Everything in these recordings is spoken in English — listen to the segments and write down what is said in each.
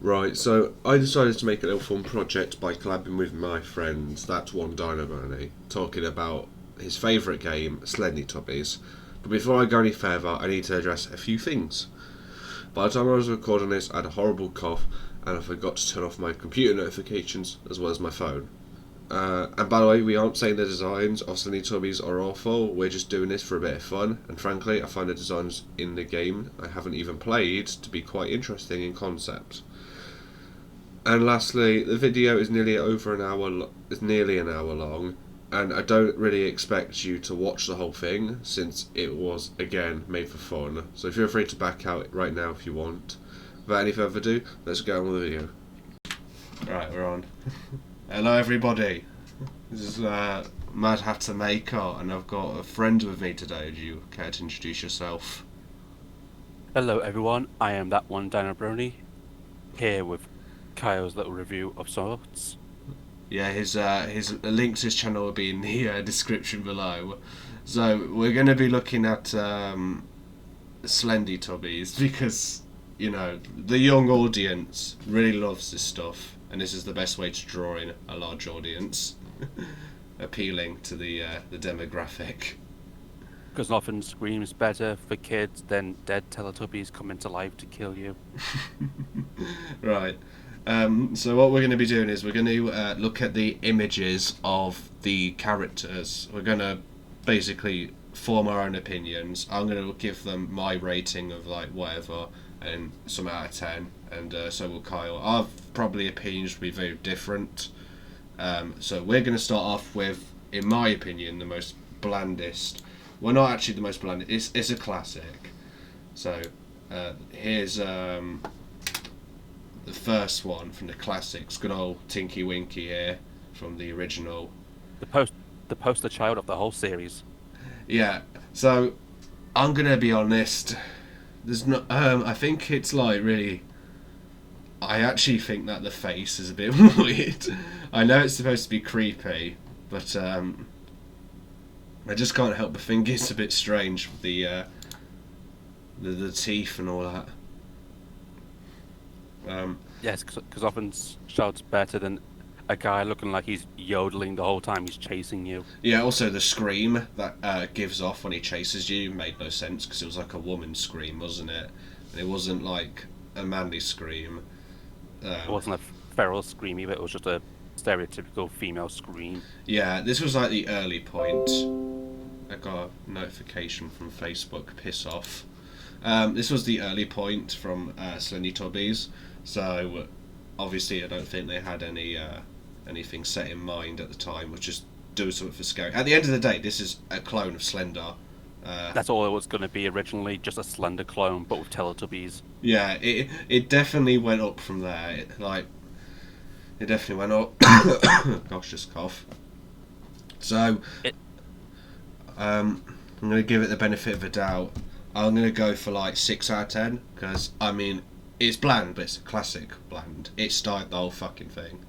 Right, so I decided to make a little fun project by collabing with my friend ThatOneDinoBrony, talking about his favourite game, Slendytubbies. But before I go any further, I need to address a few things. By the time I was recording this, I had a horrible cough, and I forgot to turn off my computer notifications as well as my phone. And by the way, we aren't saying the designs of Slendytubbies are awful, we're just doing this for a bit of fun, and frankly, I find the designs in the game I haven't even played to be quite interesting in concept. And lastly, the video is nearly an hour long, and I don't really expect you to watch the whole thing, since it was, again, made for fun. So feel free to back out right now if you want. Without any further ado, let's get on with the video. Right, we're on. Hello everybody, this is Mad Hatter Maker, and I've got a friend with me today. Do you care to introduce yourself? Hello everyone, I am ThatOneDinoBrony, here with Kyle's little review of sorts. Yeah, his link to his channel will be in the description below. So we're going to be looking at Slendytubbies because, you know, the young audience really loves this stuff, and this is the best way to draw in a large audience, appealing to the demographic. Because nothing screams better for kids than dead Teletubbies coming to life to kill you. Right. So what we're going to be doing is we're going to look at the images of the characters. We're going to basically form our own opinions. I'm going to give them my rating of like whatever, and some out of 10, and so will Kyle. Our probably opinions will be very different. So we're going to start off with, in my opinion, the most blandest. Well, not actually the most blandest. It's a classic. So here's the first one from the classics, good old Tinky Winky here from the original. The poster child of the whole series. Yeah, so I'm gonna be honest. There's no. I think it's like really. I actually think that the face is a bit weird. I know it's supposed to be creepy, but I just can't help but think it's a bit strange with the teeth and all that. Yes, because often shouts better than a guy looking like he's yodeling the whole time he's chasing you. Yeah, also the scream that gives off when he chases you made no sense, because it was like a woman's scream, wasn't it? And it wasn't like a manly scream. It wasn't a feral scream either, it was just a stereotypical female scream. Yeah, this was like the early point. I got a notification from Facebook, piss off. This was the early point from Slendytubbies, so obviously I don't think they had anything set in mind at the time, which just do something for scary. At the end of the day, this is a clone of Slender. That's all it was going to be originally, just a Slender clone, but with Teletubbies. Yeah, it definitely went up from there. It definitely went up. Gosh, just cough. So, I'm going to give it the benefit of the doubt. I'm going to go for like 6 out of 10, because, I mean, it's bland, but it's a classic bland. It started the whole fucking thing.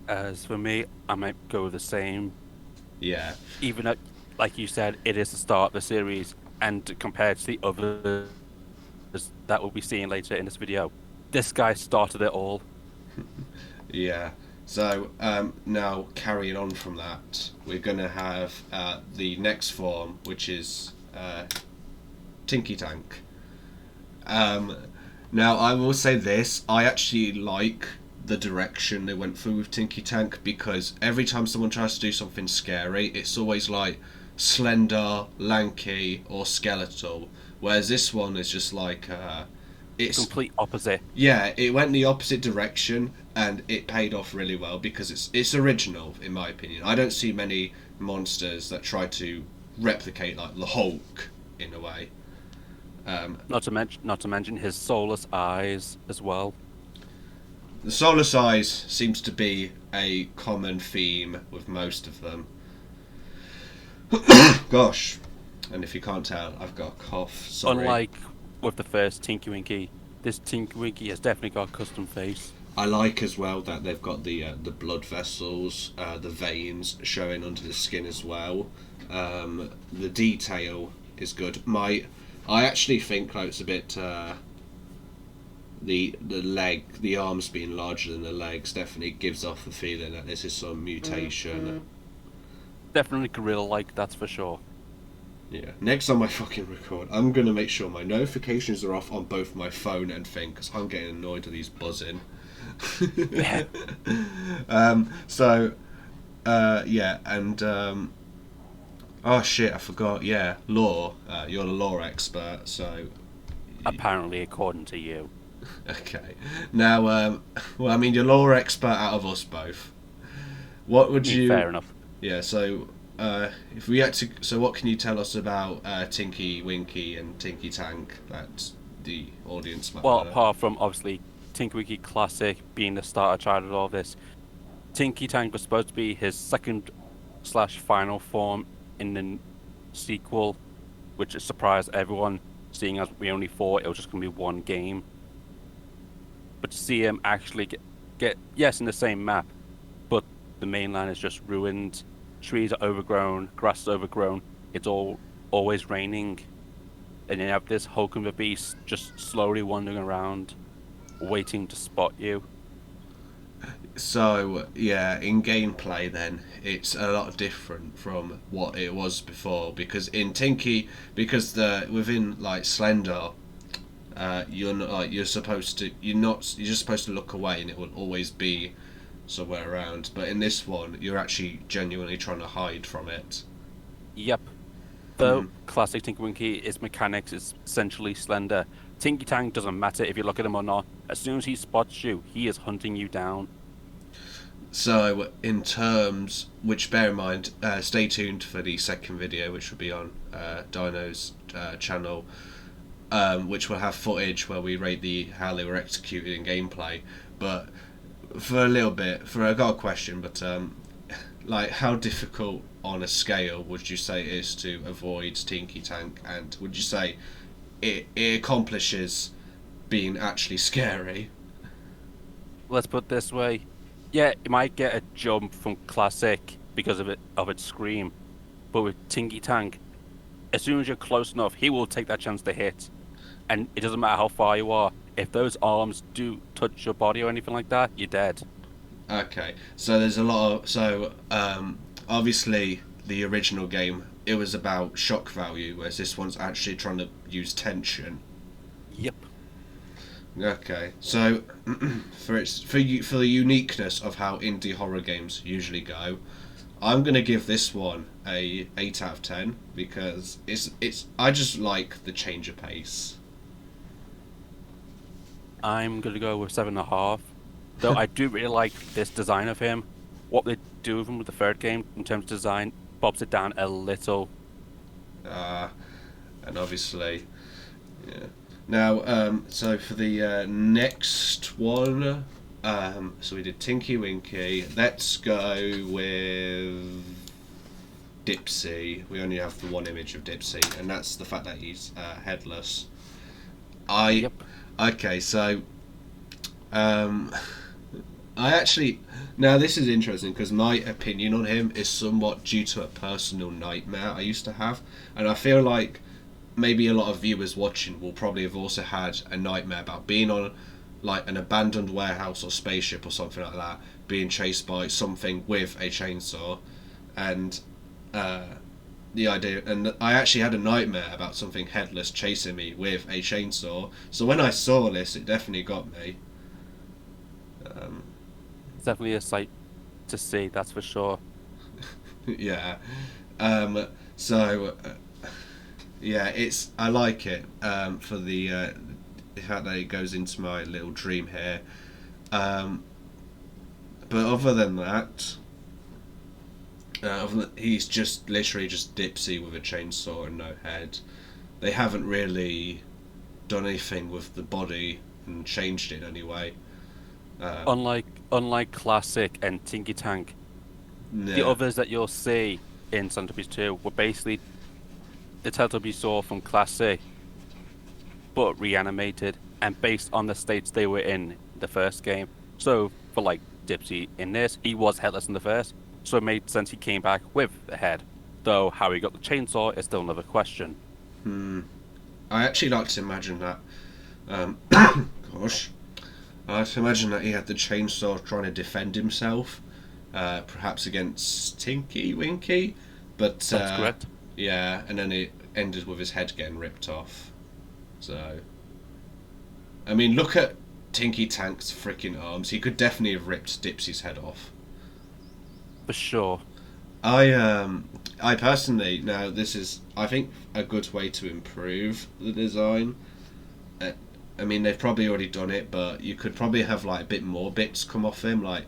As for me, I might go with the same. Yeah. Even though, like you said, it is the start of the series, and compared to the others that we'll be seeing later in this video, this guy started it all. Yeah. So, now carrying on from that, we're going to have the next form, which is Tinky Tank. Now, I will say this, I actually like the direction they went through with Tinky Tank, because every time someone tries to do something scary, it's always like slender, lanky, or skeletal, whereas this one is just like it's complete opposite. Yeah, it went the opposite direction, and it paid off really well, because it's original, in my opinion. I don't see many monsters that try to replicate like the Hulk in a way. Not to mention his soulless eyes as well. The soulless eyes seems to be a common theme with most of them. Gosh, and if you can't tell, I've got a cough. Sorry. Unlike with the first Tinky Winky, this Tinky Winky has definitely got a custom face. I like as well that they've got the blood vessels, the veins showing under the skin as well. The detail is good. I actually think like it's a bit the arms being larger than the legs definitely gives off the feeling that this is some mutation. Definitely gorilla-like, that's for sure. Yeah. Next time I fucking record, I'm gonna make sure my notifications are off on both my phone and thing, because I'm getting annoyed with these buzzing. So, yeah, and oh shit, I forgot. Yeah, law. You're the law expert, so. Apparently, according to you. Okay. Now, well, I mean, you're law expert out of us both. What would you? Fair enough. Yeah. So, if we had to, so what can you tell us about Tinky Winky and Tinky Tank that the audience might Well, know? apart from obviously Tinky Winky Classic being the starter child of all this, Tinky Tank was supposed to be his second/final form in the sequel, which surprised everyone, seeing as we only thought it was just going to be one game. But to see him actually get yes, in the same map, but the mainland is just ruined, trees are overgrown, grass is overgrown, it's always raining, and you have this Hulk of a beast just slowly wandering around, waiting to spot you. So yeah, in gameplay then it's a lot different from what it was before, because in Tinky, because the within like Slender, you're not like you're just supposed to look away and it will always be somewhere around. But in this one, you're actually genuinely trying to hide from it. Yep. Though classic Tinky Winky, its mechanics is essentially Slender. Tinky Tank doesn't matter if you look at him or not. As soon as he spots you, he is hunting you down. So in terms, which bear in mind, stay tuned for the second video, which will be on Dino's channel, which will have footage where we rate how they were executed in gameplay. But for a little bit, I got a question, but like how difficult on a scale would you say it is to avoid Tinky Tank, and would you say it accomplishes being actually scary? Let's put it this way. Yeah, it might get a jump from classic because of its scream, but with Tinky Tank, as soon as you're close enough, he will take that chance to hit, and it doesn't matter how far you are. If those arms do touch your body or anything like that, you're dead. Okay, so there's a lot of obviously the original game, it was about shock value, whereas this one's actually trying to use tension. Yep. Okay, so for the uniqueness of how indie horror games usually go, I'm gonna give this one a 8 out of 10 because I just like the change of pace. I'm gonna go with 7.5. Though I do really like this design of him. What they do with him with the third game in terms of design bobs it down a little. And obviously, yeah. Now, so for the next one, so we did Tinky Winky. Let's go with Dipsey. We only have the one image of Dipsey, and that's the fact that he's headless. Yep. Okay, so I actually, now this is interesting because my opinion on him is somewhat due to a personal nightmare I used to have, and I feel like maybe a lot of viewers watching will probably have also had a nightmare about being on like an abandoned warehouse or spaceship or something like that, being chased by something with a chainsaw, and the idea, and I actually had a nightmare about something headless chasing me with a chainsaw. So when I saw this, it definitely got me. It's definitely a sight to see, that's for sure. Yeah. So yeah, I like it for the fact that it goes into my little dream here. But other than that, he's just literally just Dipsey with a chainsaw and no head. They haven't really done anything with the body and changed it anyway. Unlike Classic and Tinky Tank, the others that you'll see in Slendytubbies 2 were basically the Teletubbies saw from Classic, but reanimated and based on the states they were in the first game. So for like Dipsey in this, he was headless in the first, so it made sense he came back with the head. Though how he got the chainsaw is still another question. I actually like to imagine that. God, Gosh. I'd imagine that he had the chainsaw trying to defend himself, perhaps against Tinky Winky, but That's correct. yeah, and then it ended with his head getting ripped off. So, I mean, look at Tinky Tank's freaking arms. He could definitely have ripped Dipsey's head off. For sure. I personally, now this is, I think, a good way to improve the design. I mean, they've probably already done it, but you could probably have like a bit more bits come off him, like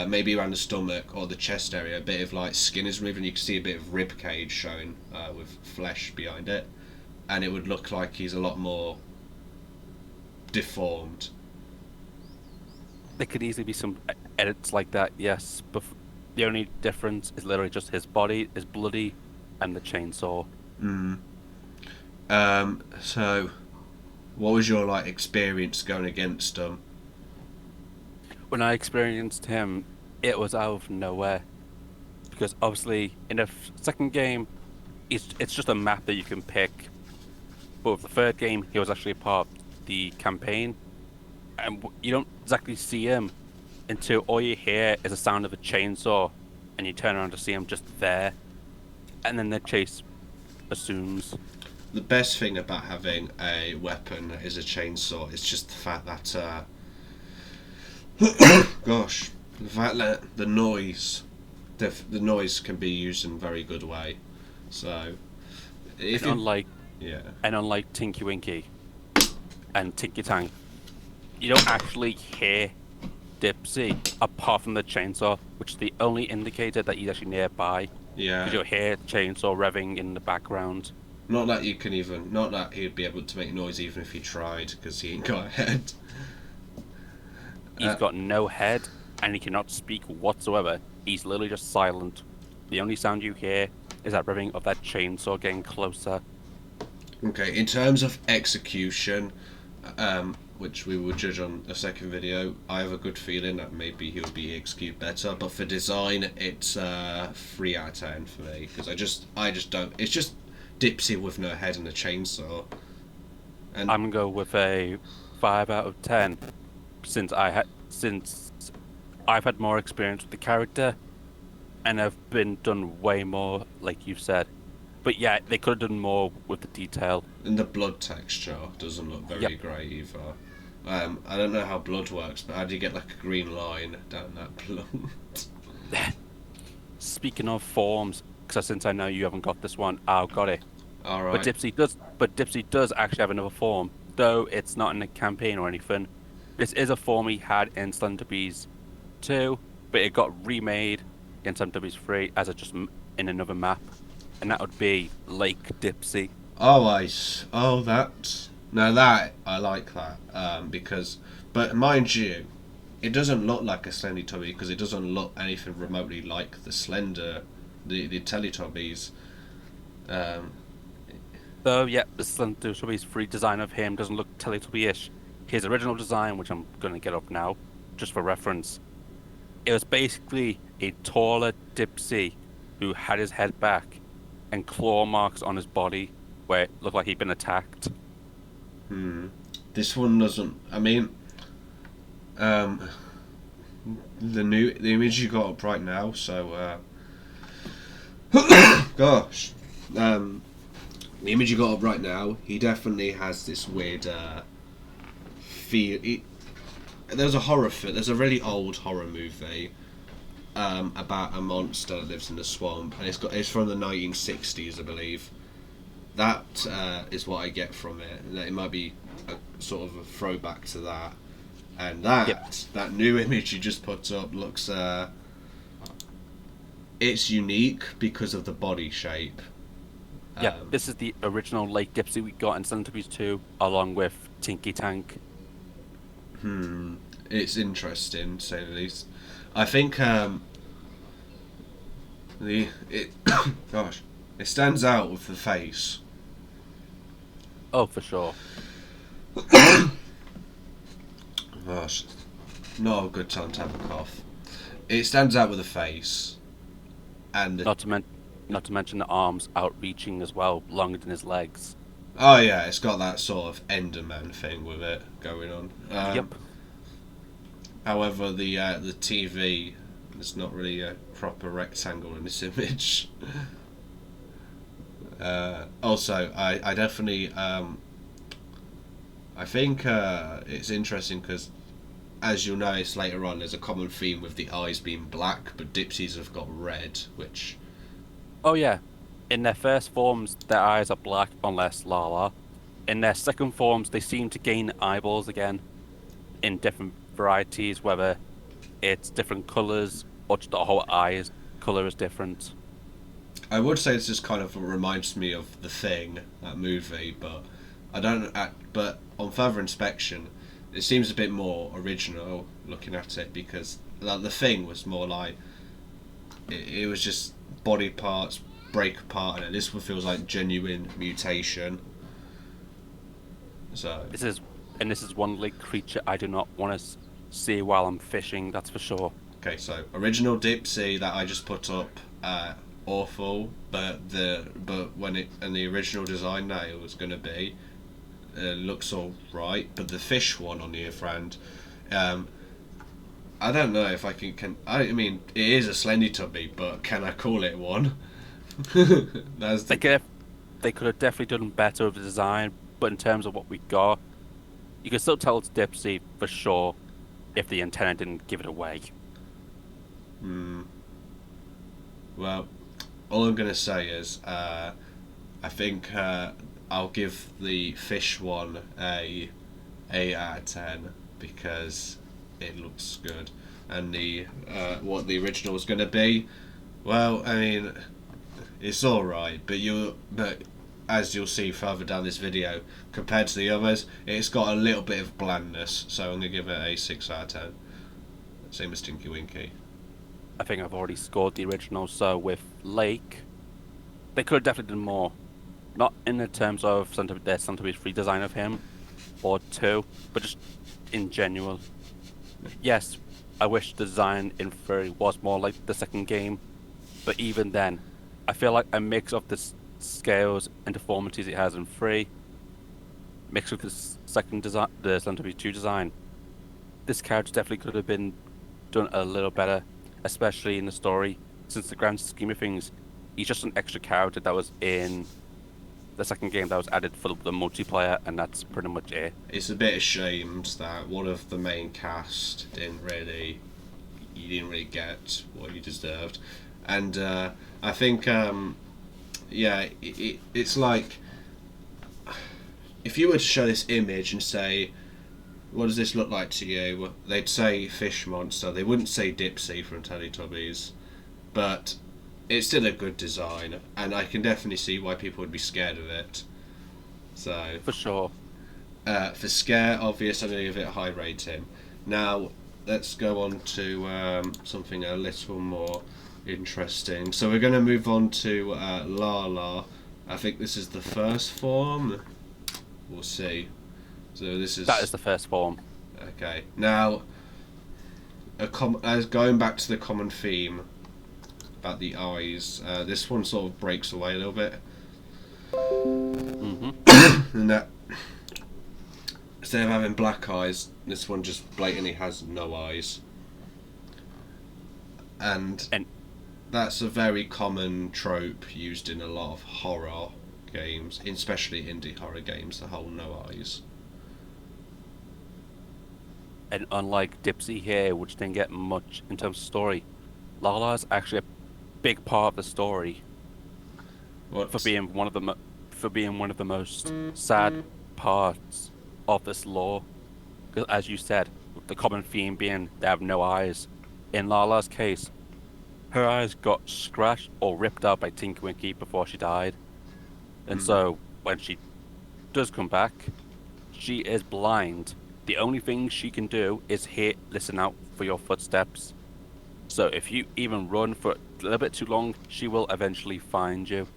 maybe around the stomach or the chest area. A bit of like skin is removed, and you can see a bit of rib cage showing with flesh behind it, and it would look like he's a lot more deformed. There could easily be some edits like that, yes, but the only difference is literally just his body is bloody and the chainsaw. So, what was your like experience going against him? When I experienced him, it was out of nowhere. Because obviously, in the second game, it's just a map that you can pick. But with the third game, he was actually a part of the campaign. And you don't exactly see him until all you hear is the sound of a chainsaw. And you turn around to see him just there. And then the chase assumes. The best thing about having a weapon that is a chainsaw is just the fact that, gosh, the fact that the noise can be used in a very good way. So, if unlike Tinky Winky and Tinky Tank, you don't actually hear Dipsey apart from the chainsaw, which is the only indicator that he's actually nearby. Yeah. Because you'll hear chainsaw revving in the background. Not that he'd be able to make noise even if he tried, because he ain't got a head. He's got no head, and he cannot speak whatsoever. He's literally just silent. The only sound you hear is that revving of that chainsaw getting closer. Okay, in terms of execution, which we will judge on a second video, I have a good feeling that maybe he'll be executed better. But for design, it's 3 out of 10 for me, because I just don't. It's just Dipsey with no head and a chainsaw. And I'm gonna go with a 5 out of 10, since I've had more experience with the character, and I've been done way more, like you've said. But yeah, they could have done more with the detail. And the blood texture doesn't look very great either. I don't know how blood works, but how do you get like a green line down that blood? Speaking of forms, because since I know you haven't got this one, I've got it. All right. But Dipsey does actually have another form, though it's not in the campaign or anything. This is a form he had in Slendytubbies 2, but it got remade in Slendytubbies 3 as just in another map, and that would be Lake Dipsey. Oh, that I like that because, but mind you, it doesn't look like a Slendytubby because it doesn't look anything remotely like the Teletubbies. Though, yeah, the Slendytubbies 3 design of him doesn't look Teletubby-ish. His original design, which I'm going to get up now, just for reference, it was basically a taller Dipsey who had his head back and claw marks on his body where it looked like he'd been attacked. This one doesn't. I mean, the image you got up right now. So, gosh, the image you got up right now. He definitely has this weird feel. There's a really old horror movie about a monster that lives in the swamp, and it's from the 1960s, I believe. That is what I get from it. It might be a sort of a throwback to that, and that new image you just put up looks. It's unique because of the body shape. Yeah, this is the original Lake Dipsey we got in Slendytubbies 2, along with Tinky Tank. It's interesting, to say the least. I think it stands out with the face. Oh, for sure. Gosh, not a good time to have a cough. It stands out with the face, and Not to mention the arms outreaching as well, longer than his legs. Oh yeah, it's got that sort of Enderman thing with it going on. Yep. However, the TV is not really a proper rectangle in this image. Also, I definitely I think it's interesting because, as you'll notice later on, there's a common theme with the eyes being black, but Dipsey's have got red, which... Oh yeah. In their first forms, their eyes are black unless LaLa. In their second forms, they seem to gain eyeballs again in different varieties, whether it's different colours or just the whole eye's colour is different. I would say this just kind of reminds me of The Thing, that movie, but I don't. But on further inspection, it seems a bit more original looking at it because like, The Thing was more like it was just body parts break apart, and this one feels like genuine mutation. So This is one like creature I do not want to see while I'm fishing. That's for sure. okay, so original Dipsey that I just put up, awful, but when it and the original design that it was gonna be, looks all right. But the fish one on the other hand, I don't know if I can. I mean, it is a Slendytubby, but can I call it one? That's the, They could have definitely done better with the design, but in terms of what we got, you can still tell it's Dipsey for sure if the antenna didn't give it away. well, all I'm gonna say is, I think I'll give the fish one a 8 out of 10 because it looks good, and the what the original was gonna be, well, I mean, it's all right, but as you'll see further down this video, compared to the others, it's got a little bit of blandness, so I'm gonna give it a 6 out of 10. Same as Tinky Winky. I think I've already scored the original, so with Lake, they could have definitely done more. Not in the terms of their Slendytubbies free design of him, or 2, but just in general. Yes, I wish the design in theory was more like the second game, but even then, I feel like a mix of the scales and deformities it has in 3, mixed with the second design, the Slendytubbies 2 design, this character definitely could have been done a little better, especially in the story, since the grand scheme of things, he's just an extra character that was in the second game that was added for the multiplayer, and that's pretty much it. It's a bit ashamed that one of the main cast didn't really get what he deserved, and I think it's like if you were to show this image and say, what does this look like to you? They'd say fish monster. They wouldn't say Dipsey from Teletubbies, but it's still a good design, and I can definitely see why people would be scared of it. So For sure. for scare, obvious, I'm going to give it a high rating. Now let's go on to something a little more interesting. So we're going to move on to LaLa. I think this is the first form. We'll see. So That is the first form. okay. Now, as going back to the common theme about the eyes, this one sort of breaks away a little bit. And that instead of having black eyes, this one just blatantly has no eyes. And that's a very common trope used in a lot of horror games, especially indie horror games, the whole no eyes. And unlike Dipsey here, which didn't get much in terms of story, LaLa is actually a big part of the story for being one of the most sad parts of this lore. Because as you said, the common theme being they have no eyes. In LaLa's case, her eyes got scratched or ripped out by Tinky Winky before she died, and so when she does come back, she is blind. The only thing she can do is listen out for your footsteps. So if you even run for a little bit too long, she will eventually find you.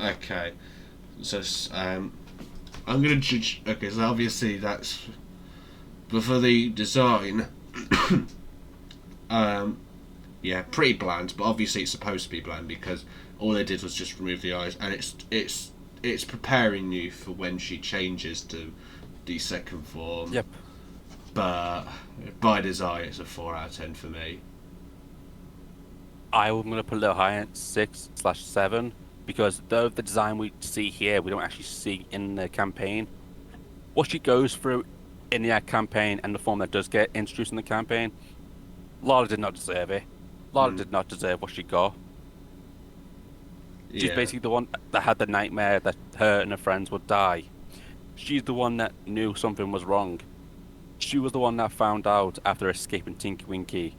Okay, so I'm gonna judge. Okay, so obviously that's, but for the design, yeah, pretty bland. But obviously it's supposed to be bland because all they did was just remove the eyes, and it's preparing you for when she changes to the second form. Yep. But by design, it's a 4 out of 10 for me. I'm going to put a little higher at 6/7 because though the design we see here, we don't actually see in the campaign. What she goes through in the campaign and the form that does get introduced in the campaign, LaLa did not deserve it. LaLa did not deserve what she got. She's basically the one that had the nightmare that her and her friends would die. She's the one that knew something was wrong. She was the one that found out after escaping Tinky Winky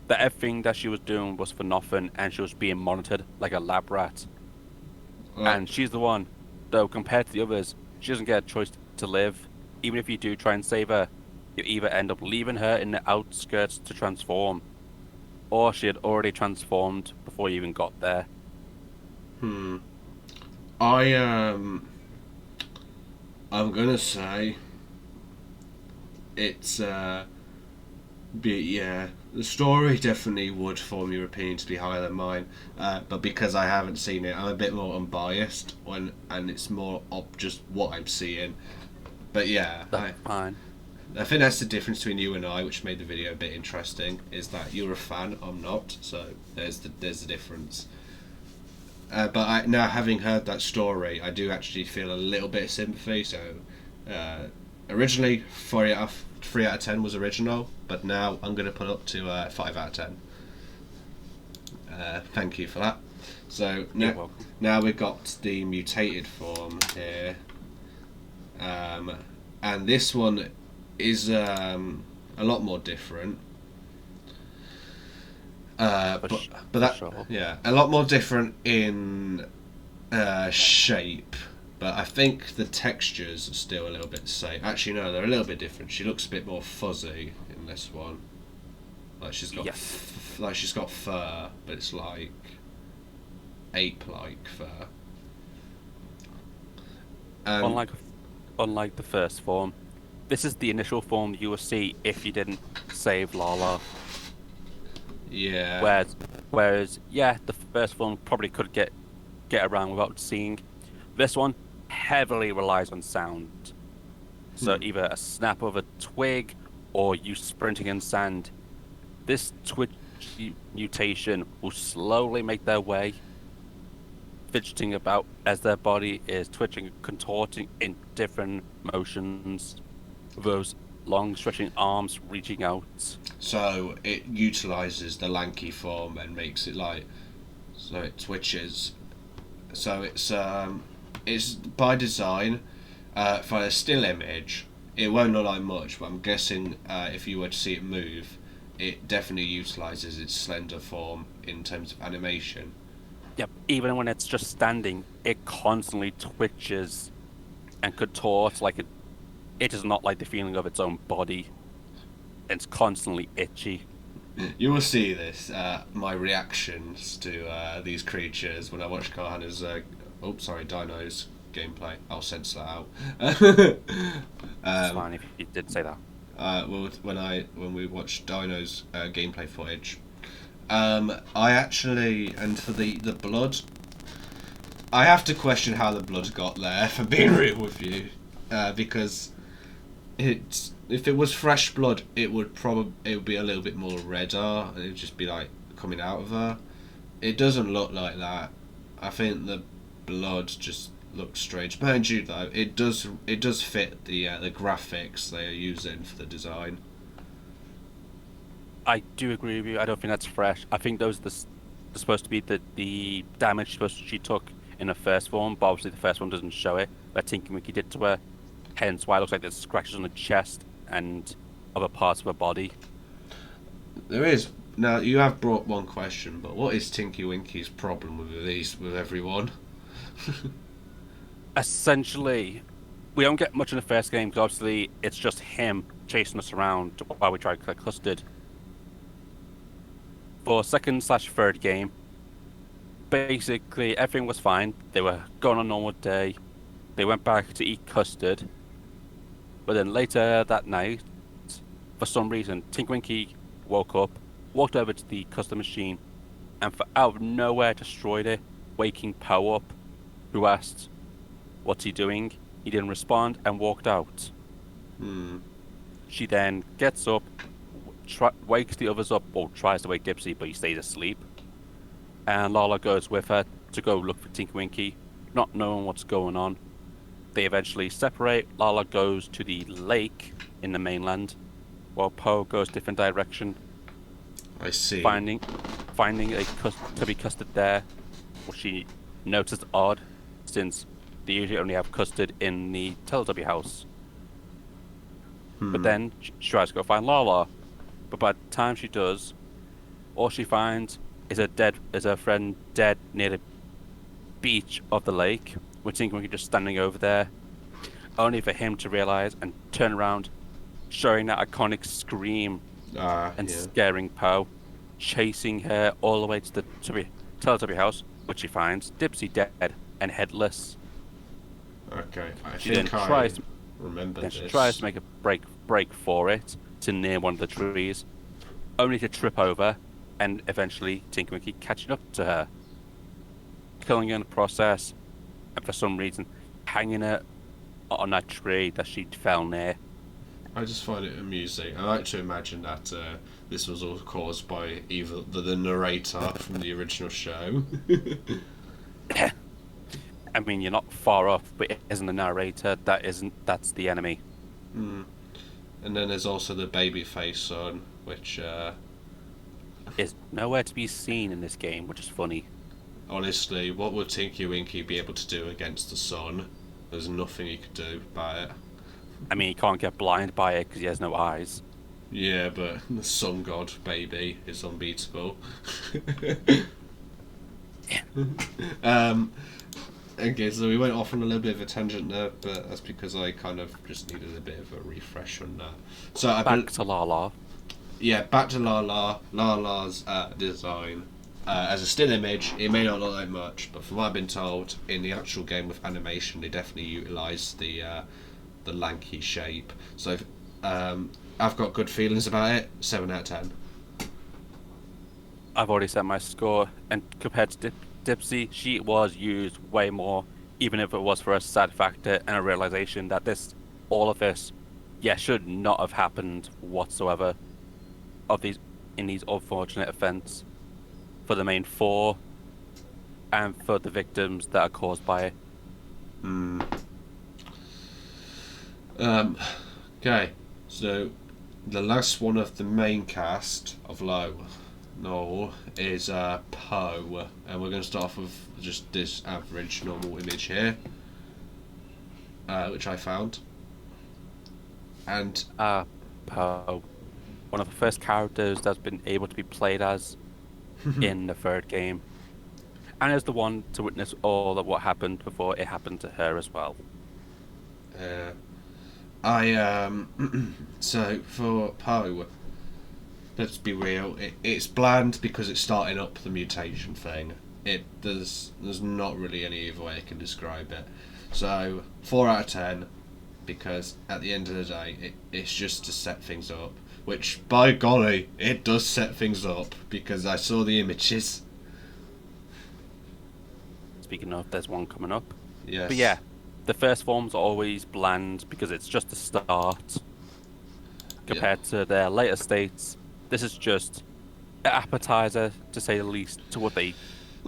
that everything that she was doing was for nothing and she was being monitored like a lab rat. And she's the one, though, compared to the others, she doesn't get a choice to live. Even if you do try and save her, you either end up leaving her in the outskirts to transform, or she had already transformed before you even got there. I'm gonna say it's the story definitely would form your opinion to be higher than mine, but because I haven't seen it, I'm a bit more unbiased and it's more of just what I'm seeing. But yeah, That's fine. I think that's the difference between you and I, which made the video a bit interesting, is that you're a fan, I'm not, so there's the difference. But now, having heard that story, I do actually feel a little bit of sympathy. So, originally 3 out of 10 was original, but now I'm going to put up to 5 out of 10. Thank you for that. So now we've got the mutated form here, and this one is a lot more different. But that sure. Yeah, a lot more different in shape, but I think the textures are still a little bit the same. Actually, no, they're a little bit different. She looks a bit more fuzzy in this one. Like she's got she's got fur, but it's like ape-like fur. Unlike the first form, this is the initial form you will see if you didn't save LaLa. Yeah. Whereas, the first one probably could get around without seeing. This one heavily relies on sound. So either a snap of a twig or you sprinting in sand. This twitch mutation will slowly make their way, fidgeting about as their body is twitching and contorting in different motions. Those long stretching arms reaching out. So it utilises the lanky form and makes it so it twitches. So it's by design. For a still image, it won't look like much, but I'm guessing if you were to see it move, it definitely utilises its slender form in terms of animation. Yep, even when it's just standing, it constantly twitches and contorts like it does not like the feeling of its own body. It's constantly itchy. You will see this, my reactions to these creatures when I watch Kohana's, Dino's gameplay. I'll censor that out. It's fine if you did say that. Well, when we watched Dino's gameplay footage, I actually, and for the blood, I have to question how the blood got there, for being real with you, because if it was fresh blood, it would be a little bit more redder. It would just be like coming out of her. It doesn't look like that. I think the blood just looks strange. Mind you, though, it does fit the graphics they are using for the design. I do agree with you. I don't think that's fresh. I think those are supposed to be the damage she took in the first form, but obviously the first one doesn't show it. That Tinky Winky did to her. Hence why it looks like there's scratches on the chest and other parts of her body. There is. Now, you have brought one question, but what is Tinky Winky's problem with everyone? Essentially, we don't get much in the first game because obviously it's just him chasing us around while we try to collect custard. For second/third game, basically everything was fine. They were going on a normal day. They went back to eat custard. But then later that night, for some reason, Tinky Winky woke up, walked over to the custard machine, and out of nowhere destroyed it, waking Poe up, who asked, "What's he doing?" He didn't respond and walked out. Hmm. She then gets up, wakes the others up, or tries to wake Dipsey, but he stays asleep. And LaLa goes with her to go look for Tinky Winky, not knowing what's going on. They eventually separate. LaLa goes to the lake in the mainland, while Poe goes different direction, I see. finding a tubby custard there, which she noticed odd, since they usually only have custard in the Teletubby house. But then she tries to go find LaLa, but by the time she does, all she finds is her friend dead near the beach of the lake, with Tinky Winky just standing over there, only for him to realize and turn around, showing that iconic scream and scaring Poe, chasing her all the way to the Teletubby house, which she finds Dipsey dead and headless. Okay, She tries to make a break for it to near one of the trees, only to trip over, and eventually Tinky Winky catching up to her, killing her in the process, and for some reason hanging her on that tree that she fell near. I just find it amusing. I like to imagine that this was all caused by either the narrator from the original show. I mean, you're not far off, but it isn't the narrator. That's the enemy. And then there's also the babyface son, which is nowhere to be seen in this game, which is funny. Honestly, what would Tinky Winky be able to do against the sun? There's nothing he could do about it. I mean, he can't get blind by it because he has no eyes. Yeah, but the sun god baby is unbeatable. Okay, so we went off on a little bit of a tangent there, but that's because I kind of just needed a bit of a refresh on that. So back to LaLa. Yeah, back to LaLa. LaLa's design. As a still image, it may not look like much, but from what I've been told, in the actual game with animation, they definitely utilise the lanky shape. So I've got good feelings about it. 7 out of 10. I've already set my score, and compared to Dipsey, she was used way more, even if it was for a sad factor and a realization that all of this, should not have happened whatsoever. In these unfortunate events, for the main 4, and for the victims that are caused by it. Okay, so the last one of the main cast of No is Poe, and we're going to start off with just this average normal image here, which I found. And Poe, one of the first characters that's been able to be played as in the 3rd game, and is the one to witness all of what happened before it happened to her as well. So for Poe, let's be real, it's bland because it's starting up the mutation thing. There's not really any other way I can describe it. So 4 out of 10, because at the end of the day, it's just to set things up. Which, by golly, it does set things up, because I saw the images. Speaking of, there's one coming up. Yes. But yeah, the first forms are always bland because it's just the start. Compared to their later states, this is just an appetizer, to say the least, to what they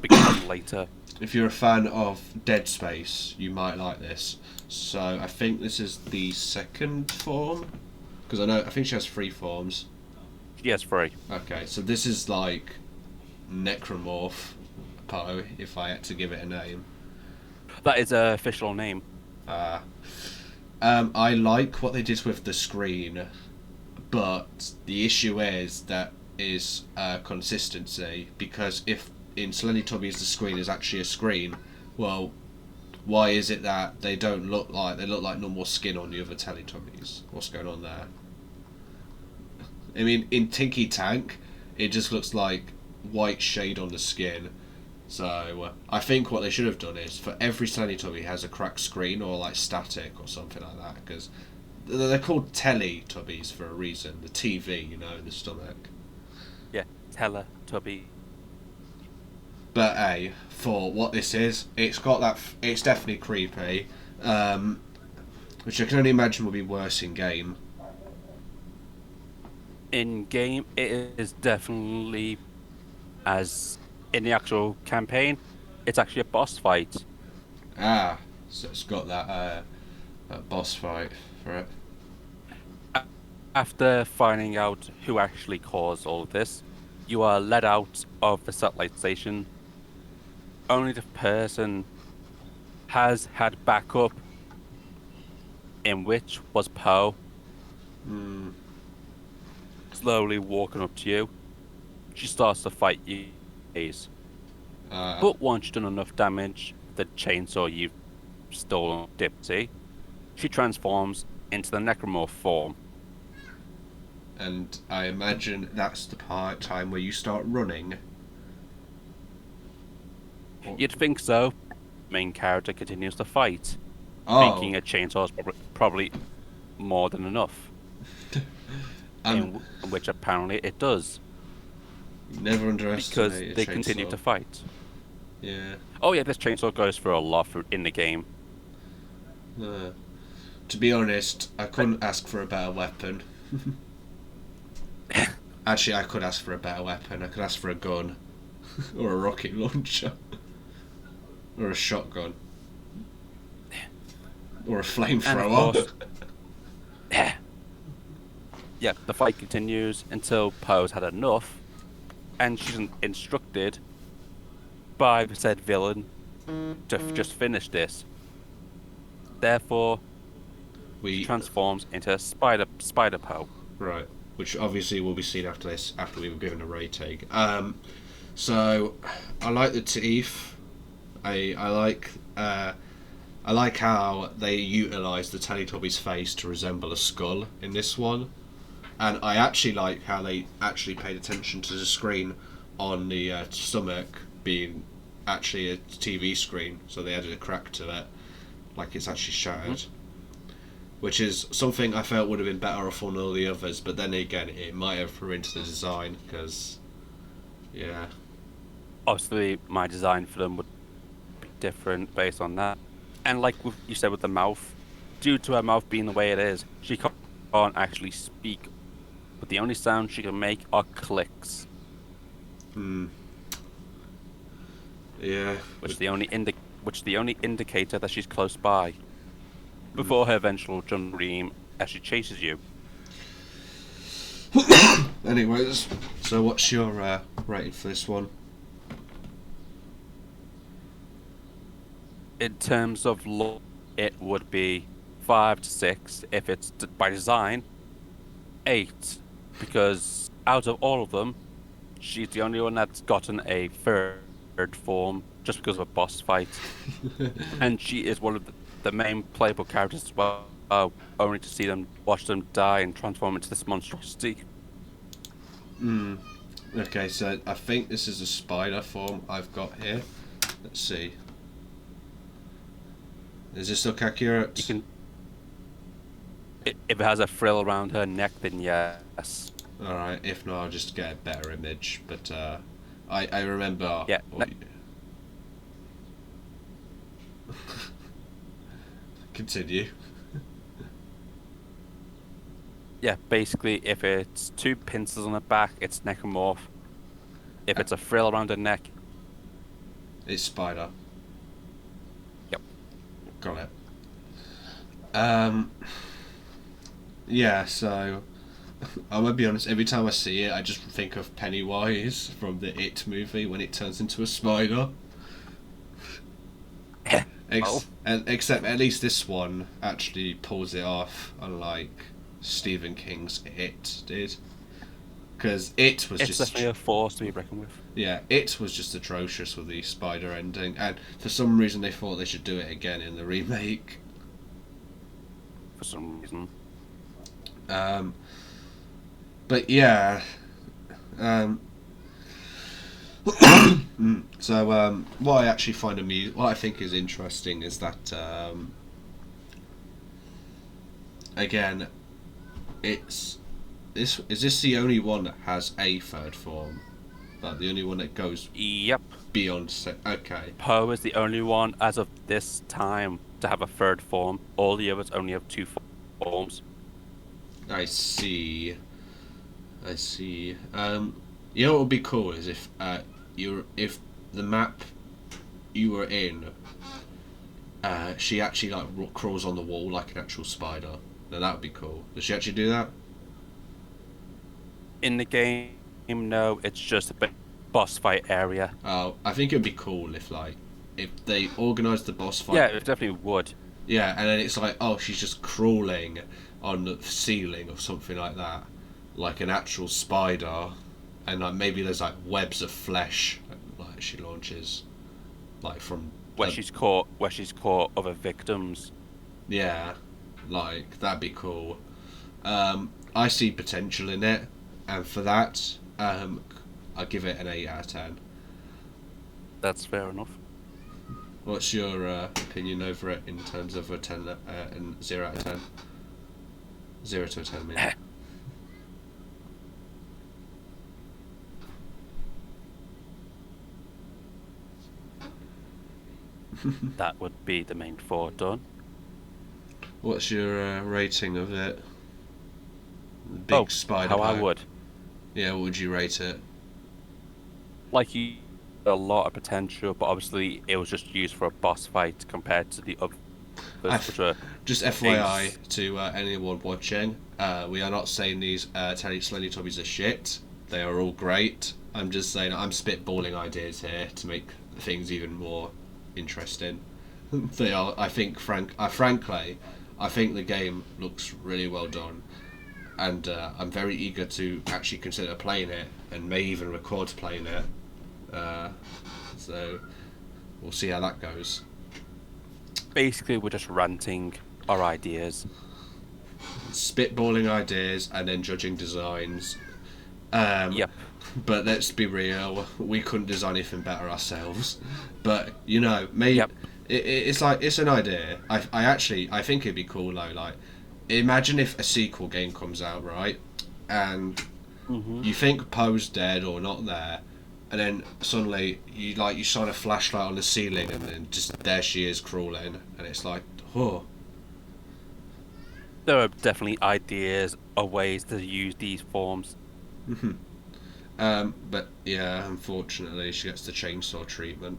become later. If you're a fan of Dead Space, you might like this. So I think this is the 2nd form, because I think she has 3 forms. She has 3. Okay, so this is like Necromorph Poe, if I had to give it a name. That is her official name. I like what they did with the screen, but the issue is consistency, because if in Slendytubbies the screen is actually a screen, well, why is it that they look like normal skin on the other Teletubbies? What's going on there? I mean, in Tinky Tank, it just looks like white shade on the skin. So I think what they should have done is, for every Slendytubby has a cracked screen or like static or something like that, because they're called Teletubbies for a reason. The TV, in the stomach. Yeah, Teletubby. But for what this is, it's got that. It's definitely creepy. which I can only imagine will be worse in game. In game, it is definitely, as in the actual campaign, it's actually a boss fight. Ah, so it's got that boss fight for it. After finding out who actually caused all of this, you are led out of the satellite station. Only the person has had backup, in which was Poe, slowly walking up to you. She starts to fight you. But once you've done enough damage, the chainsaw you've stolen, Dipsey, she transforms into the Necromorph form. And I imagine that's the time where you start running. You'd think so. Main character continues to fight, thinking Oh, a chainsaw is probably more than enough. In which apparently it does, never because underestimate a they chainsaw. continue to fight. Yeah. Oh yeah, this chainsaw goes for a lot in the game. To be honest, I couldn't ask for a better weapon. Actually, I could ask for a better weapon. I could ask for a gun, or a rocket launcher, or a shotgun, or a flamethrower. Yeah, the fight continues until Poe's had enough, and she's instructed by the said villain to just finish this. Therefore, she transforms into Spider Poe. Right, which obviously will be seen after this, after we've given a rating. So I like the teeth. I like how they utilise the Teletubbies' face to resemble a skull in this one, and I actually like how they actually paid attention to the screen on the stomach being actually a TV screen, so they added a crack to it, like it's actually shattered. Which is something I felt would have been better off on all the others, but then again, it might have threw into the design, because, yeah. Obviously, my design for them would be different based on that. And like you said with the mouth, due to her mouth being the way it is, she can't actually speak. But the only sound she can make are clicks. Yeah. Which is the only indicator that she's close by. Before her eventual jump scream as she chases you. Anyways, so what's your rating for this one? In terms of look, it would be 5 to 6 if it's by design. 8, because out of all of them, she's the only one that's gotten a third form just because of a boss fight. And she is one of the main playable characters as well, only to watch them die and transform into this monstrosity. Okay, so I think this is a spider form I've got here. Let's see. Does this look accurate? If it has a frill around her neck, then yes. Alright, if not, I'll just get a better image. But I remember... Yeah. Continue. Yeah, basically, if it's 2 pincers on the back, it's Necromorph. If it's a frill around her neck, it's spider. Yep. Got it. Yeah, so I'm gonna be honest, every time I see it I just think of Pennywise from the It movie when it turns into a spider. Except at least this one actually pulls it off, unlike Stephen King's It did. Because It's definitely a force to be reckoned with. Yeah, It was just atrocious with the spider ending, and for some reason they thought they should do it again in the remake. For some reason. But yeah. So what I actually find what I think is interesting is that again, is this the only one that has a third form? Like the only one that goes Yep. beyond. Okay. Poe is the only one as of this time to have a third form. All the others only have two forms. I see. I see. You know what would be cool is if if the map you were in, she actually like crawls on the wall like an actual spider. Now that would be cool. Does she actually do that? In the game, no, it's just a boss fight area. Oh, I think it'd be cool if they organised the boss fight. Yeah, it definitely would. Yeah, and then it's like, oh, she's just crawling on the ceiling or something like that, like an actual spider, and like maybe there's like webs of flesh like she launches, like from where she's caught other victims. Yeah, like that'd be cool. I see potential in it, and for that, I give it an 8 out of 10. That's fair enough. What's your opinion over it in terms of a 10 and 0 out of 10? 0 to a 10, I mean. That would be the main 4 done. What's your rating of it? The big spider. How pipe. I would. Yeah, what would you rate it? Like you, a lot of potential, but obviously it was just used for a boss fight compared to the others, which are just FYI to anyone watching, we are not saying these Slendytubbies are shit. They are all great. I'm just saying I'm spitballing ideas here to make things even more interesting. They are. I think, frankly, I think the game looks really well done, and I'm very eager to actually consider playing it, and may even record playing it. So we'll see how that goes. Basically, we're just ranting our ideas. Spitballing ideas and then judging designs. Yep. But let's be real, we couldn't design anything better ourselves. But you know, maybe Yep. it's like it's an idea. I think it'd be cool though. Like, imagine if a sequel game comes out, right, and you think Poe's dead or not there, and then suddenly you shine a flashlight on the ceiling, and then just there she is crawling, and it's like, oh. There are definitely ideas or ways to use these forms. But yeah, unfortunately, she gets the chainsaw treatment.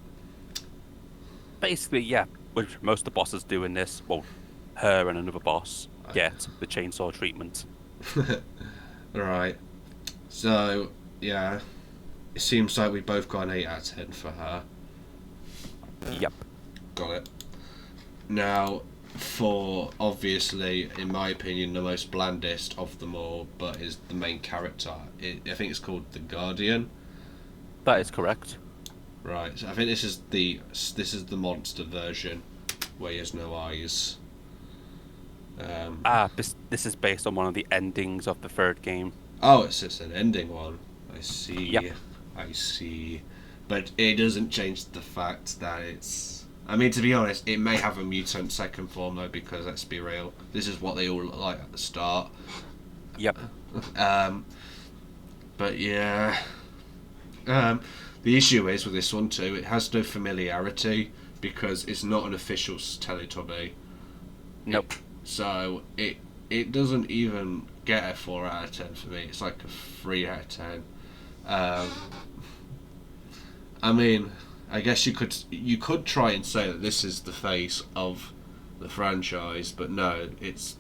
Basically, yeah, which most of the bosses do in this. Well, her and another boss get the chainsaw treatment. Right. So yeah, it seems like we both got an 8 out of 10 for her. Yep. Got it. Now, for obviously, in my opinion, the most blandest of them all, but is the main character. I think it's called the Guardian. That is correct. Right. So I think this is the monster version, where he has no eyes. This is based on one of the endings of the third game. Oh, it's just an ending one. I see. Yep. I see. But it doesn't change the fact that it's... I mean, to be honest, it may have a mutant second form, though, because, let's be real, this is what they all look like at the start. Yep. But, yeah... the issue is, with this one, too, it has no familiarity, because it's not an official Teletubby. Nope. So, it doesn't even get a 4 out of 10 for me. It's like a 3 out of 10. I mean, I guess you could try and say that this is the face of the franchise, but no, it's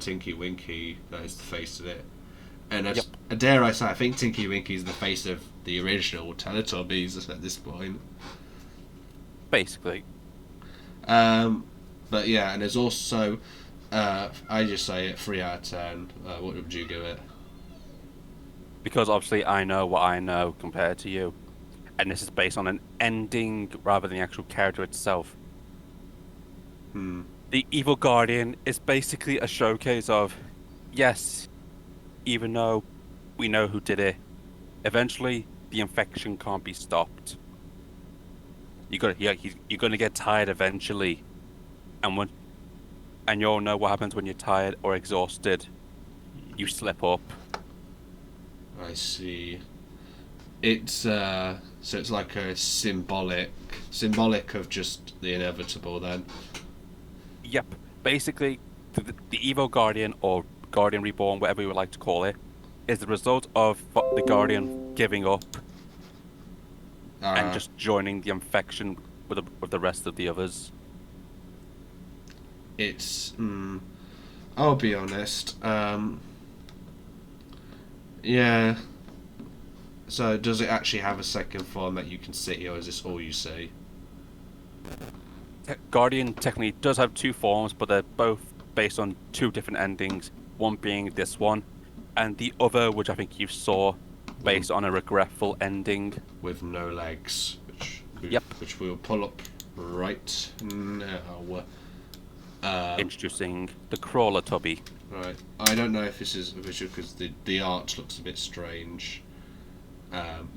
Tinky Winky that is the face of it. And as, dare I say, I think Tinky Winky is the face of the original Teletubbies at this point. Basically. But yeah, and there's also, I just say it 3 out of 10. What would you give it? Because obviously I know what I know compared to you. And this is based on an ending rather than the actual character itself. The Evil Guardian is basically a showcase of, yes, even though we know who did it, eventually the infection can't be stopped. You're gonna get tired eventually, and you'll know what happens when you're tired or exhausted. You slip up. I see. So it's like a symbolic of just the inevitable. Then. Yep. Basically, the Evo Guardian or Guardian Reborn, whatever you would like to call it, is the result of the Guardian giving up and just joining the infection with the rest of the others. It's. I'll be honest. Yeah. So does it actually have a second form that you can see, or is this all you see? Guardian technically does have two forms, but they're both based on two different endings. One being this one, and the other, which I think you saw, based on a regretful ending. With no legs, Yep. Which we'll pull up right now. Introducing the Crawler Tubby. Right. I don't know if this is official because the art looks a bit strange.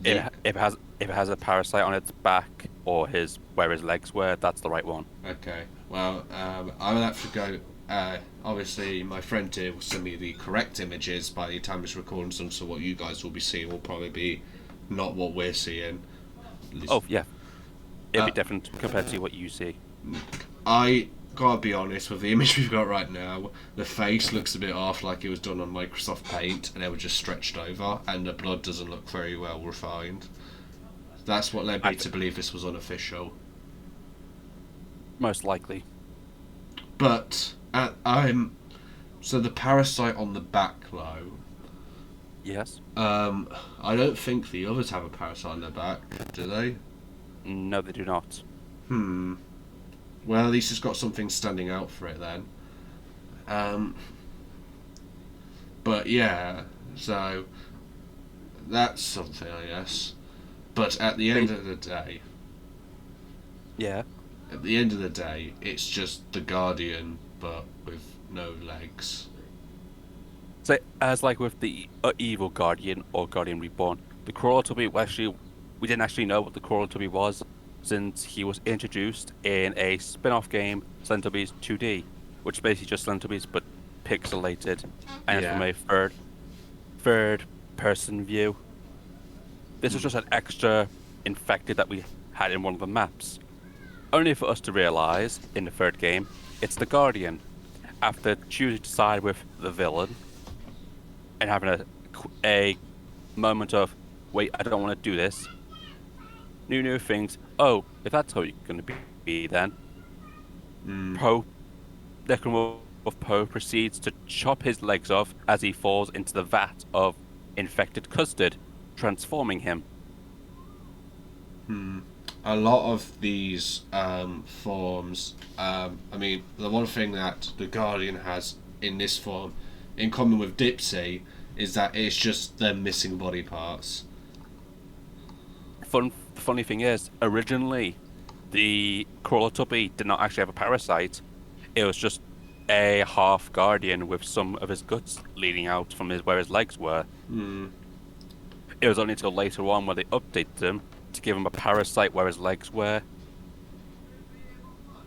If it has a parasite on its back or where his legs were, that's the right one. Okay. Well, I will have to go. Obviously, my friend here will send me the correct images by the time it's recording them, so what you guys will be seeing will probably be not what we're seeing. Oh, yeah. It'll be different compared to what you see. I gotta be honest, with the image we've got right now, the face looks a bit off, like it was done on Microsoft Paint and it was just stretched over, and the blood doesn't look very well refined. That's what led me to believe this was unofficial. Most likely. But so the parasite on the back though. Yes. I don't think the others have a parasite on their back, do they? No, they do not. Well, at least it's got something standing out for it then. But yeah, so that's something, I guess. But at the end of the day, yeah. At the end of the day, it's just the Guardian, but with no legs. So, as like with the Evil Guardian or Guardian Reborn, the Crawler Tubby, we didn't actually know what the Crawler Tubby was, since he was introduced in a spin-off game, Slendytubbies 2D, which is basically just Slendytubbies but pixelated, and from a third-person view. This was just an extra infected that we had in one of the maps, only for us to realise in the third game it's the Guardian. After choosing to side with the villain and having a moment of, wait, I don't want to do this. New things. Oh, if that's how you're going to be then. Necromorph Poe proceeds to chop his legs off as he falls into the vat of infected custard, transforming him. A lot of these forms, I mean, the one thing that the Guardian has in this form, in common with Dipsey, is that it's just them missing body parts. The funny thing is, originally, the Crawler Tubby did not actually have a parasite. It was just a half Guardian with some of his guts leading out from where his legs were. It was only until later on where they updated him to give him a parasite where his legs were.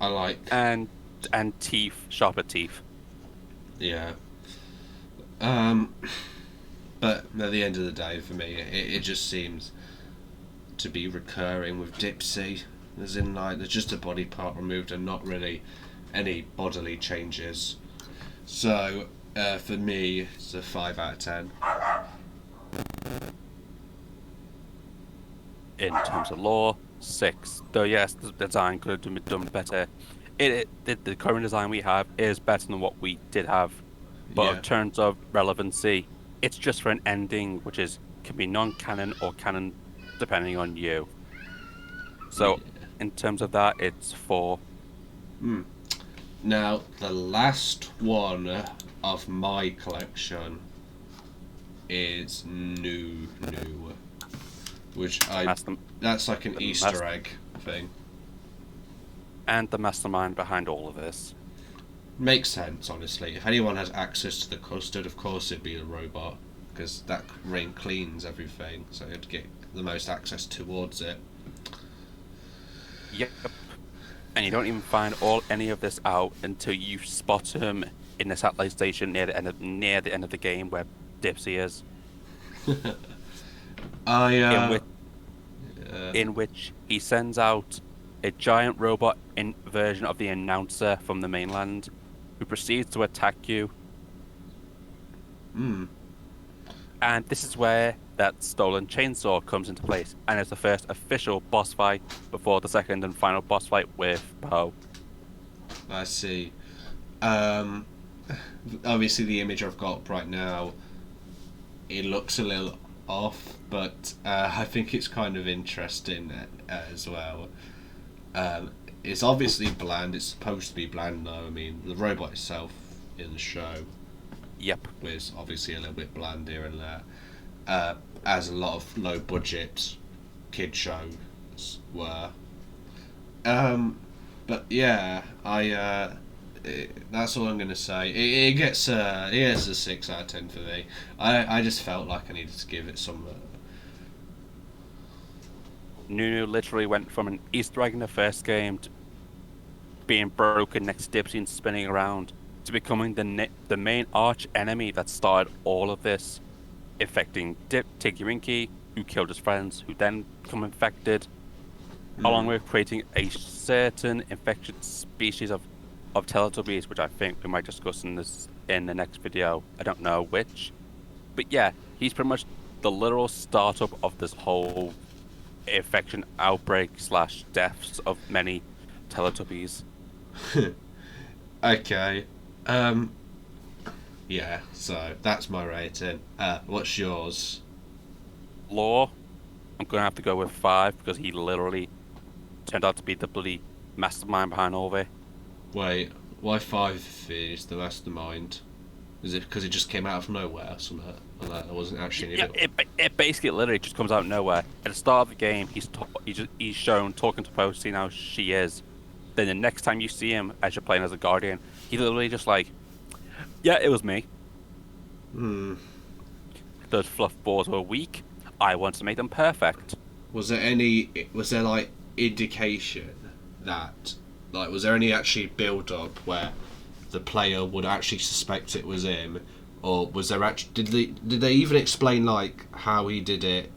And teeth, sharper teeth. Yeah. But at the end of the day, for me, it just seems to be recurring with Dipsey, as in like there's just a body part removed and not really any bodily changes. So for me, it's a 5 out of 10. In terms of lore, 6. Though yes, the design could have been done better. The current design we have is better than what we did have, but in terms of relevancy, it's just for an ending, which can be non-canon or canon, depending on you. So, in terms of that, it's 4. Now, the last one of my collection is new, which that's like an Easter egg thing. And the mastermind behind all of this. Makes sense, honestly. If anyone has access to the custard, of course it'd be a robot, because that ring cleans everything, so it'd get the most access towards it. Yep. And you don't even find any of this out until you spot him in the satellite station near the end of the game where Dipsey is. in which Uh, he sends out a giant robot version of the announcer from the mainland, who proceeds to attack you. hmm. And this is where that stolen chainsaw comes into place, and it's the first official boss fight before the second and final boss fight with Poe. I see. Obviously, the image I've got right now, it looks a little off, but I think it's kind of interesting as well. It's obviously bland. It's supposed to be bland, though. I mean, the robot itself in the show Yep. was obviously a little bit bland here and there, as a lot of low-budget kid shows were. But yeah, that's all I'm gonna say. It gets a 6 out of 10 for me. I just felt like I needed to give it some. Nunu literally went from an Easter egg in the first game to being broken next to Dipsey and spinning around to becoming the main arch enemy that started all of this, affecting Tinky Winky, who killed his friends, who then become infected, along with creating a certain infected species of Teletubbies, which I think we might discuss in the next video. I don't know which, but yeah, he's pretty much the literal startup of this whole infection outbreak / deaths of many Teletubbies. Okay. Yeah. So that's my rating. What's yours? Law, I'm gonna have to go with 5 because he literally turned out to be the bloody mastermind behind all of it. Wait, why 5 is the mastermind? Is it because it just came out of nowhere or something? Or that wasn't actually any of it? It basically literally just comes out of nowhere. At the start of the game, he's shown talking to Poe, seeing how she is. Then the next time you see him as you're playing as a Guardian, he literally just like, yeah, it was me. Those fluff balls were weak. I want to make them perfect. Was there like indication that, like, was there any actually build up where the player would actually suspect it was him, or was there actually did they even explain like how he did it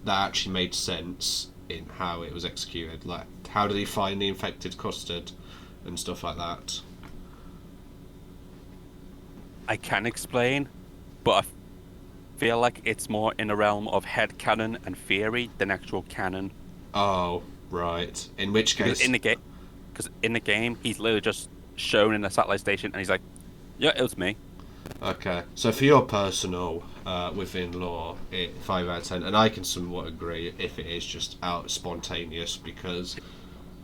that actually made sense in how it was executed? Like, how did he find the infected custard and stuff like that? I can explain, but I feel like it's more in the realm of headcanon and theory than actual canon. Oh, right. In which case, Because in the game, he's literally just shown in the satellite station, and he's like, "Yeah, it was me." okay. So for your personal within law, 5 out of 10, and I can somewhat agree if it is just out spontaneous because.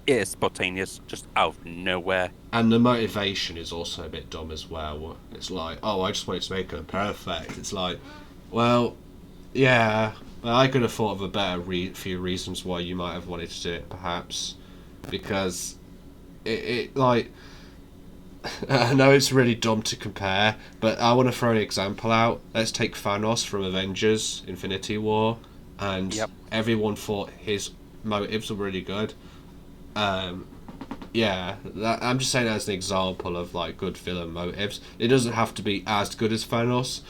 It is spontaneous, just out of nowhere. And the motivation is also a bit dumb as well. It's like, oh, I just wanted to make them perfect. It's like, well, yeah, I could have thought of a better few reasons why you might have wanted to do it, perhaps. Because it like, I know it's really dumb to compare, but I want to throw an example out. Let's take Thanos from Avengers Infinity War, and everyone thought his motives were really good. Yeah, I'm just saying that as an example of like good villain motives. It doesn't have to be as good as Thanos.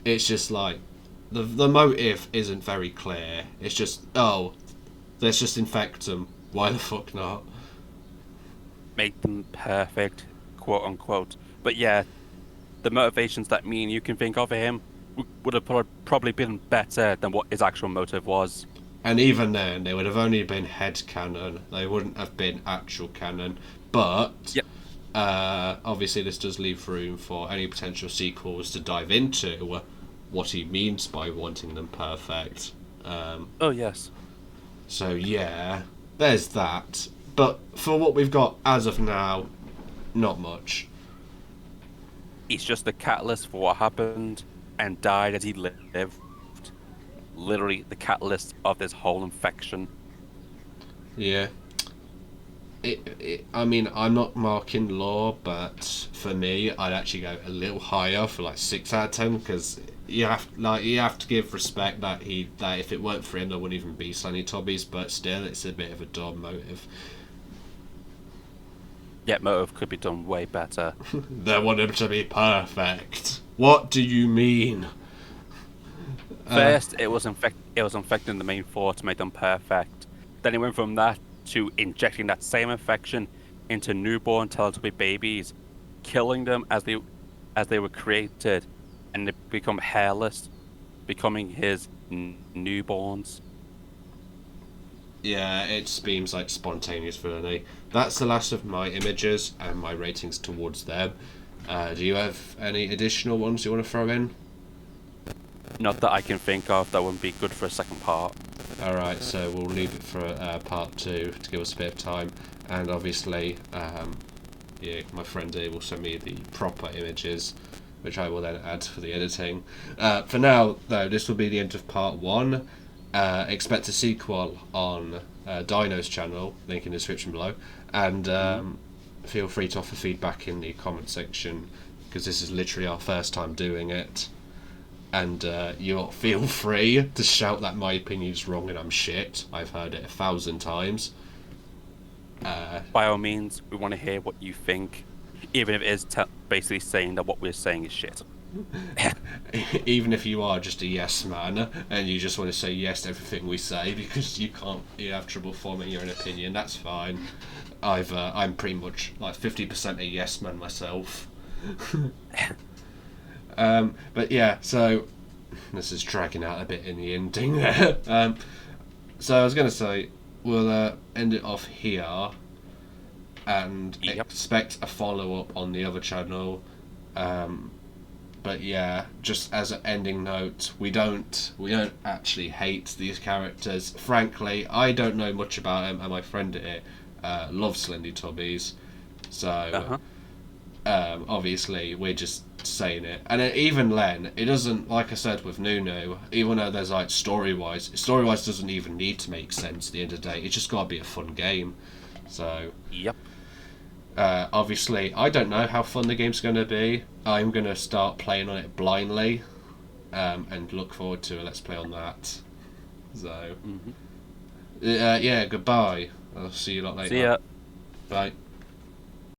It's just like the motive isn't very clear. It's just, oh, let's just infect them. Why the fuck not? Make them perfect, quote unquote. But yeah, the motivations that me and you can think of for him would have probably been better than what his actual motive was. And even then, they would have only been head canon. They wouldn't have been actual canon. But obviously, this does leave room for any potential sequels to dive into what he means by wanting them perfect. Oh yes. So yeah, there's that. But for what we've got as of now, not much. He's just the catalyst for what happened and died as he lived. Literally the catalyst of this whole infection. Yeah. I mean, I'm not marking law, but for me, I'd actually go a little higher for like 6 out of 10 because you have to give respect that if it weren't for him, there wouldn't even be Slendytubbies. But still, it's a bit of a dumb motive. Yeah, motive could be done way better. They want him to be perfect. What do you mean? First, it was infecting the main four to make them perfect. Then it went from that to injecting that same infection into newborn Teletubby babies, killing them as they were created, and they become hairless, becoming his newborns. Yeah, it seems like spontaneous villainy. That's the last of my images and my ratings towards them. Do you have any additional ones you want to throw in? Not that I can think of that wouldn't be good for a second part. Alright, so we'll leave it for part 2 to give us a bit of time. And obviously, yeah, my friend here will send me the proper images, which I will then add for the editing. For now, though, this will be the end of part 1. Expect a sequel on Dino's channel, link in the description below. And feel free to offer feedback in the comment section, because this is literally our first time doing it. And you feel free to shout that my opinion's wrong and I'm shit. I've heard it 1,000 times. By all means, we want to hear what you think, even if it is basically saying that what we're saying is shit. Even if you are just a yes man and you just want to say yes to everything we say because you have trouble forming your own opinion, that's fine. I'm pretty much like 50% a yes man myself. But yeah, so this is dragging out a bit in the ending there. So I was going to say, we'll end it off here and expect a follow-up on the other channel. But yeah, just as an ending note, we don't actually hate these characters. Frankly, I don't know much about them, and my friend here loves Slendytubbies. So obviously we're just saying it. And even Len, it doesn't, like I said with Nunu, even though there's like story-wise doesn't even need to make sense at the end of the day. It's just got to be a fun game. So obviously, I don't know how fun the game's going to be. I'm going to start playing on it blindly and look forward to a Let's Play on that. So, yeah, goodbye. I'll see you a lot later. See ya. Bye.